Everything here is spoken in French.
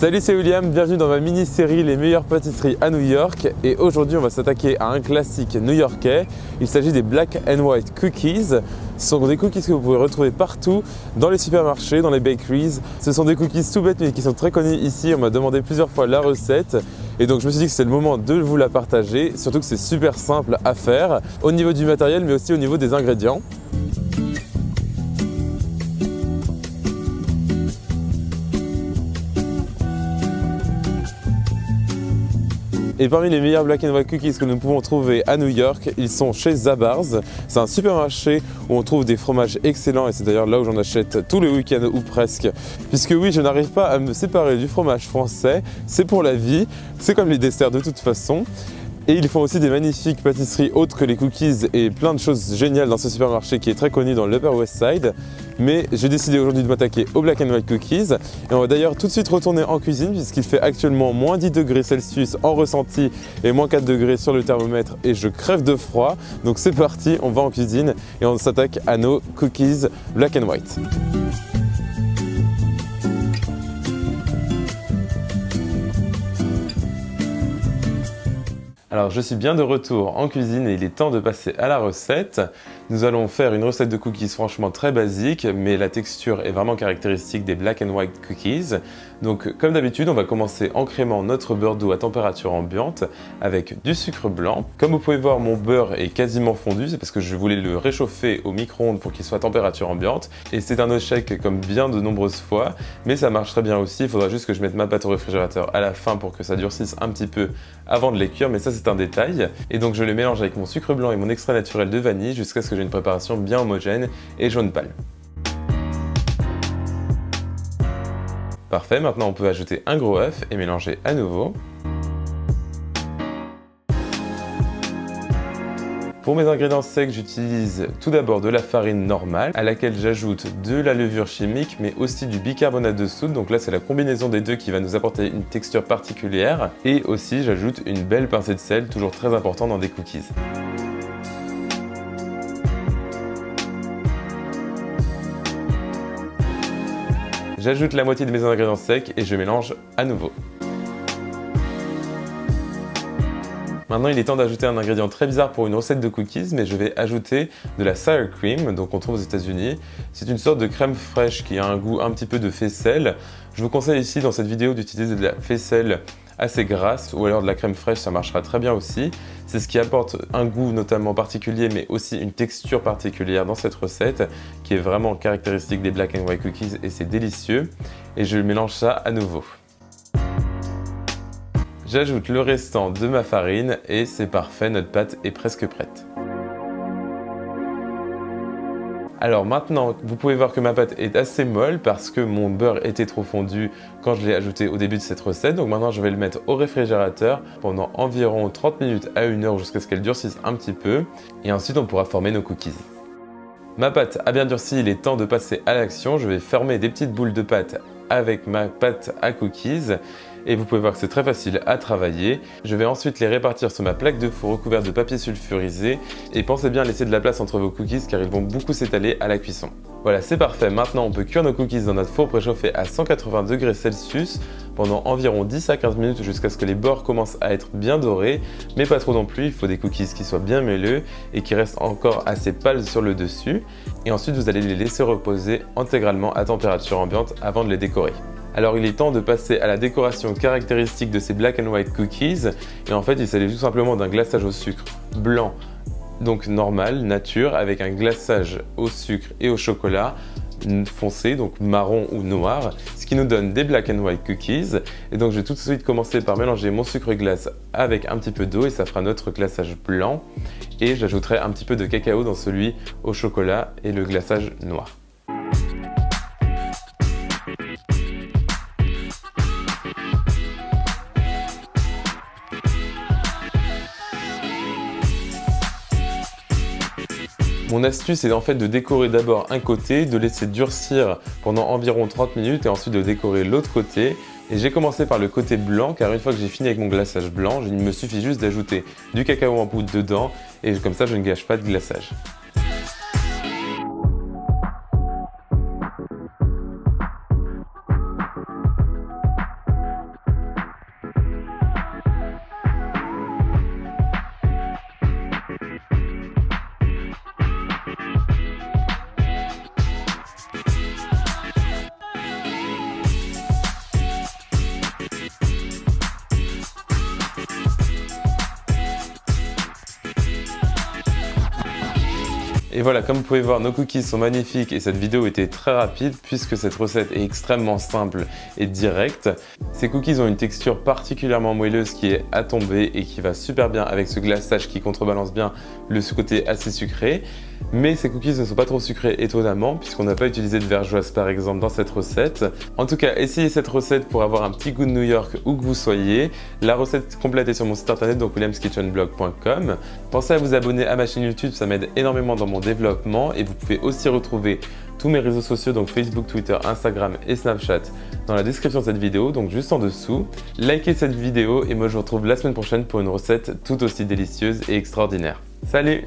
Salut, c'est William, bienvenue dans ma mini-série Les meilleures pâtisseries à New York. Et aujourd'hui, on va s'attaquer à un classique new-yorkais. Il s'agit des Black and White Cookies. Ce sont des cookies que vous pouvez retrouver partout, dans les supermarchés, dans les bakeries. Ce sont des cookies tout bêtes mais qui sont très connus ici. On m'a demandé plusieurs fois la recette. Et donc je me suis dit que c'est le moment de vous la partager. Surtout que c'est super simple à faire, au niveau du matériel mais aussi au niveau des ingrédients. Et parmi les meilleurs Black and White Cookies que nous pouvons trouver à New York, ils sont chez Zabar's. C'est un supermarché où on trouve des fromages excellents et c'est d'ailleurs là où j'en achète tous les week-ends ou presque. Puisque oui, je n'arrive pas à me séparer du fromage français, c'est pour la vie, c'est comme les desserts de toute façon. Et ils font aussi des magnifiques pâtisseries autres que les cookies et plein de choses géniales dans ce supermarché qui est très connu dans l'Upper West Side. Mais j'ai décidé aujourd'hui de m'attaquer aux Black and White Cookies. Et on va d'ailleurs tout de suite retourner en cuisine puisqu'il fait actuellement moins 10 degrés Celsius en ressenti et moins 4 degrés sur le thermomètre et je crève de froid. Donc c'est parti, on va en cuisine et on s'attaque à nos cookies Black and White. Alors je suis bien de retour en cuisine et il est temps de passer à la recette. Nous allons faire une recette de cookies franchement très basique, mais la texture est vraiment caractéristique des Black and White Cookies. Donc comme d'habitude, on va commencer en crémant notre beurre doux à température ambiante avec du sucre blanc. Comme vous pouvez voir, mon beurre est quasiment fondu, c'est parce que je voulais le réchauffer au micro-ondes pour qu'il soit à température ambiante. Et c'est un échec comme bien de nombreuses fois, mais ça marche très bien aussi. Il faudra juste que je mette ma pâte au réfrigérateur à la fin pour que ça durcisse un petit peu avant de les cuire, mais ça c'est un détail. Et donc je les mélange avec mon sucre blanc et mon extrait naturel de vanille jusqu'à ce que j'ai une préparation bien homogène et jaune pâle. Parfait, maintenant on peut ajouter un gros œuf et mélanger à nouveau. Pour mes ingrédients secs, j'utilise tout d'abord de la farine normale à laquelle j'ajoute de la levure chimique mais aussi du bicarbonate de soude. Donc là c'est la combinaison des deux qui va nous apporter une texture particulière. Et aussi j'ajoute une belle pincée de sel, toujours très important dans des cookies. J'ajoute la moitié de mes ingrédients secs et je mélange à nouveau. Maintenant, il est temps d'ajouter un ingrédient très bizarre pour une recette de cookies, mais je vais ajouter de la sour cream, donc on trouve aux États-Unis. C'est une sorte de crème fraîche qui a un goût un petit peu de faisselle. Je vous conseille ici dans cette vidéo d'utiliser de la faisselle assez grasse ou alors de la crème fraîche, ça marchera très bien aussi. C'est ce qui apporte un goût notamment particulier mais aussi une texture particulière dans cette recette qui est vraiment caractéristique des Black and White Cookies et c'est délicieux. Et je mélange ça à nouveau. J'ajoute le restant de ma farine et c'est parfait, notre pâte est presque prête. Alors maintenant, vous pouvez voir que ma pâte est assez molle parce que mon beurre était trop fondu quand je l'ai ajouté au début de cette recette. Donc maintenant, je vais le mettre au réfrigérateur pendant environ 30 minutes à 1 heure jusqu'à ce qu'elle durcisse un petit peu. Et ensuite, on pourra former nos cookies. Ma pâte a bien durci, il est temps de passer à l'action. Je vais former des petites boules de pâte avec ma pâte à cookies. Et vous pouvez voir que c'est très facile à travailler. Je vais ensuite les répartir sur ma plaque de four recouverte de papier sulfurisé. Et pensez bien à laisser de la place entre vos cookies car ils vont beaucoup s'étaler à la cuisson. Voilà, c'est parfait. Maintenant, on peut cuire nos cookies dans notre four préchauffé à 180 degrés Celsius pendant environ 10 à 15 minutes jusqu'à ce que les bords commencent à être bien dorés, mais pas trop non plus. Il faut des cookies qui soient bien moelleux et qui restent encore assez pâles sur le dessus. Et ensuite, vous allez les laisser reposer intégralement à température ambiante avant de les décorer. Alors il est temps de passer à la décoration caractéristique de ces Black and White Cookies. Et en fait, il s'agit tout simplement d'un glaçage au sucre blanc, donc normal, nature, avec un glaçage au sucre et au chocolat foncé, donc marron ou noir, ce qui nous donne des Black and White Cookies. Et donc je vais tout de suite commencer par mélanger mon sucre glace avec un petit peu d'eau et ça fera notre glaçage blanc. Et j'ajouterai un petit peu de cacao dans celui au chocolat et le glaçage noir. Mon astuce est en fait de décorer d'abord un côté, de laisser durcir pendant environ 30 minutes et ensuite de décorer l'autre côté. Et j'ai commencé par le côté blanc car une fois que j'ai fini avec mon glaçage blanc, il me suffit juste d'ajouter du cacao en poudre dedans et comme ça je ne gâche pas de glaçage. Et voilà, comme vous pouvez voir, nos cookies sont magnifiques et cette vidéo était très rapide puisque cette recette est extrêmement simple et directe. Ces cookies ont une texture particulièrement moelleuse qui est à tomber et qui va super bien avec ce glaçage qui contrebalance bien le côté assez sucré. Mais ces cookies ne sont pas trop sucrés étonnamment puisqu'on n'a pas utilisé de vergeoise par exemple dans cette recette. En tout cas, essayez cette recette pour avoir un petit goût de New York où que vous soyez. La recette complète est sur mon site internet, donc williamskitchenblog.com. Pensez à vous abonner à ma chaîne YouTube, ça m'aide énormément dans mon développement et vous pouvez aussi retrouver tous mes réseaux sociaux, donc Facebook, Twitter, Instagram et Snapchat dans la description de cette vidéo, donc juste en dessous. Likez cette vidéo et moi je vous retrouve la semaine prochaine pour une recette tout aussi délicieuse et extraordinaire. Salut!